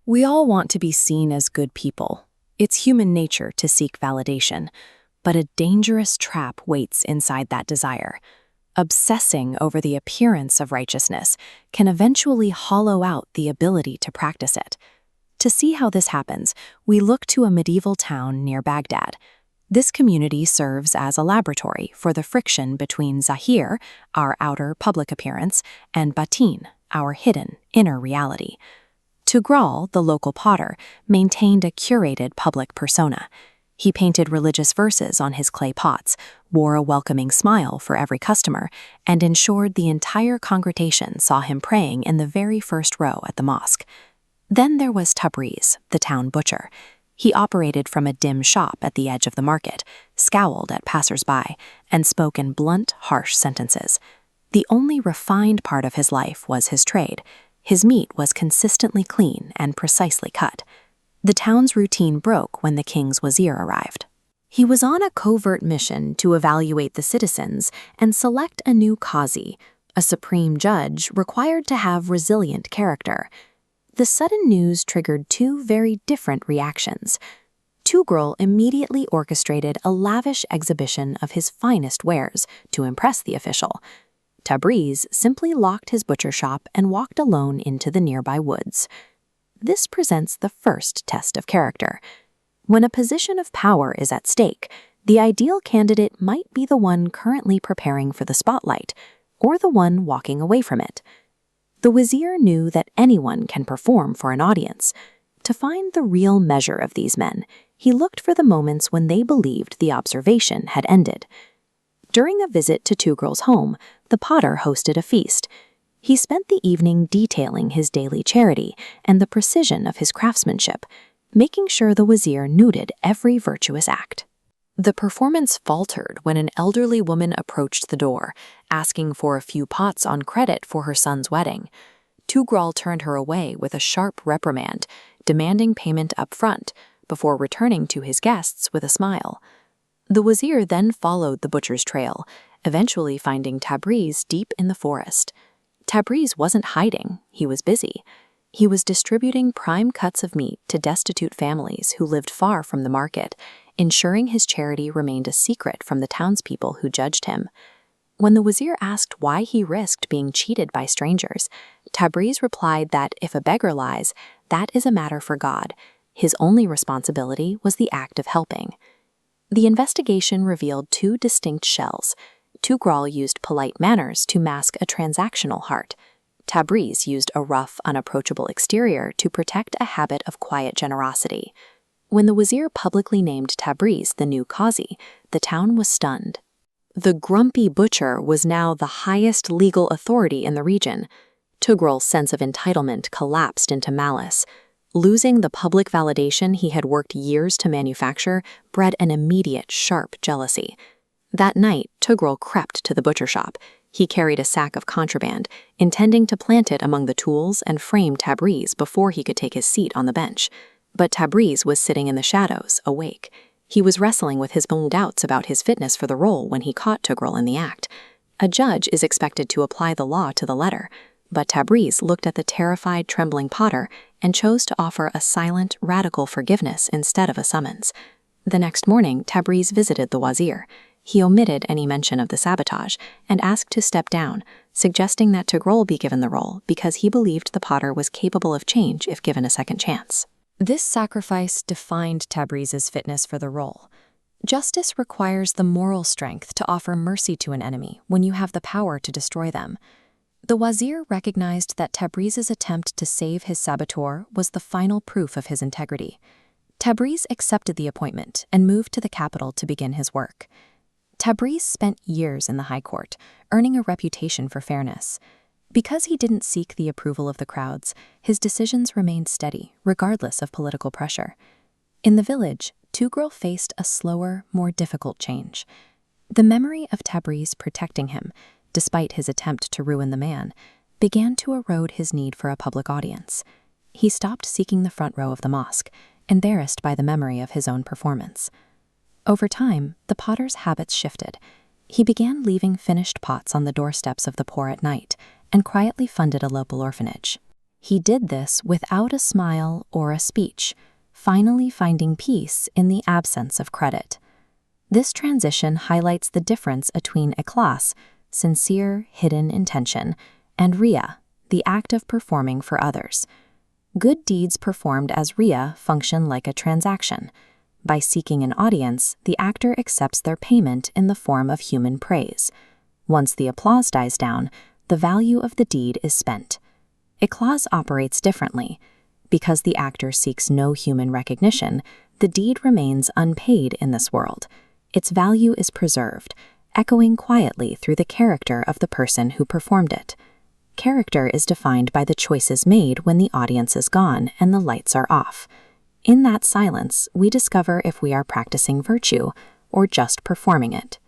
We all want to be seen as good people. It's human nature to seek validation, but a dangerous trap waits inside that desire. Obsessing over the appearance of righteousness can eventually hollow out the ability to practice it. To see how this happens, we look to a medieval town near Baghdad. This community serves as a laboratory for the friction between zahir, our outer public appearance, and batin, our hidden inner reality. Tagral, the local potter, maintained a curated public persona. He painted religious verses on his clay pots, wore a welcoming smile for every customer, and ensured the entire congregation saw him praying in the very first row at the mosque. Then there was Tebreez, the town butcher. He operated from a dim shop at the edge of the market, scowled at passers-by, and spoke in blunt, harsh sentences. The only refined part of his life was his trade. His meat was consistently clean and precisely cut. The town's routine broke when the king's wazir arrived. He was on a covert mission to evaluate the citizens and select a new qazi, a supreme judge required to have resilient character. The sudden news triggered two very different reactions. Tughril immediately orchestrated a lavish exhibition of his finest wares to impress the official. Tebreez simply locked his butcher shop and walked alone into the nearby woods. This presents the first test of character. When a position of power is at stake, the ideal candidate might be the one currently preparing for the spotlight, or the one walking away from it. The wazir knew that anyone can perform for an audience. To find the real measure of these men, he looked for the moments when they believed the observation had ended. During a visit to Tughril's home, the potter hosted a feast. He spent the evening detailing his daily charity and the precision of his craftsmanship, making sure the wazir noted every virtuous act. The performance faltered when an elderly woman approached the door, asking for a few pots on credit for her son's wedding. Tughril turned her away with a sharp reprimand, demanding payment up front, before returning to his guests with a smile. The wazir then followed the butcher's trail, eventually finding Tebreez deep in the forest. Tebreez wasn't hiding, he was busy. He was distributing prime cuts of meat to destitute families who lived far from the market, ensuring his charity remained a secret from the townspeople who judged him. When the wazir asked why he risked being cheated by strangers, Tebreez replied that if a beggar lies, that is a matter for God. His only responsibility was the act of helping. The investigation revealed two distinct shells. Tughril used polite manners to mask a transactional heart. Tebreez used a rough, unapproachable exterior to protect a habit of quiet generosity. When the wazir publicly named Tebreez the new qazi, the town was stunned. The grumpy butcher was now the highest legal authority in the region. Tughril's sense of entitlement collapsed into malice. Losing the public validation he had worked years to manufacture bred an immediate, sharp jealousy. That night, Tughril crept to the butcher shop. He carried a sack of contraband, intending to plant it among the tools and frame Tebreez before he could take his seat on the bench. But Tebreez was sitting in the shadows, awake. He was wrestling with his own doubts about his fitness for the role when he caught Tughril in the act. A judge is expected to apply the law to the letter, but Tebreez looked at the terrified, trembling potter and chose to offer a silent, radical forgiveness instead of a summons. The next morning, Tebreez visited the wazir. He omitted any mention of the sabotage and asked to step down, suggesting that Tughril be given the role because he believed the potter was capable of change if given a second chance. This sacrifice defined Tebreez's fitness for the role. Justice requires the moral strength to offer mercy to an enemy when you have the power to destroy them. The wazir recognized that Tebreez's attempt to save his saboteur was the final proof of his integrity. Tebreez accepted the appointment and moved to the capital to begin his work. Tebreez spent years in the high court, earning a reputation for fairness. Because he didn't seek the approval of the crowds, his decisions remained steady, regardless of political pressure. In the village, Tughril faced a slower, more difficult change. The memory of Tebreez protecting him, despite his attempt to ruin the man, began to erode his need for a public audience. He stopped seeking the front row of the mosque, embarrassed by the memory of his own performance. Over time, the potter's habits shifted. He began leaving finished pots on the doorsteps of the poor at night and quietly funded a local orphanage. He did this without a smile or a speech, finally finding peace in the absence of credit. This transition highlights the difference between ikhlas, sincere, hidden intention, and riya, the act of performing for others. Good deeds performed as riya function like a transaction. By seeking an audience, the actor accepts their payment in the form of human praise. Once the applause dies down, the value of the deed is spent. Ikhlas operates differently. Because the actor seeks no human recognition, the deed remains unpaid in this world. Its value is preserved, echoing quietly through the character of the person who performed it. Character is defined by the choices made when the audience is gone and the lights are off. In that silence, we discover if we are practicing virtue or just performing it.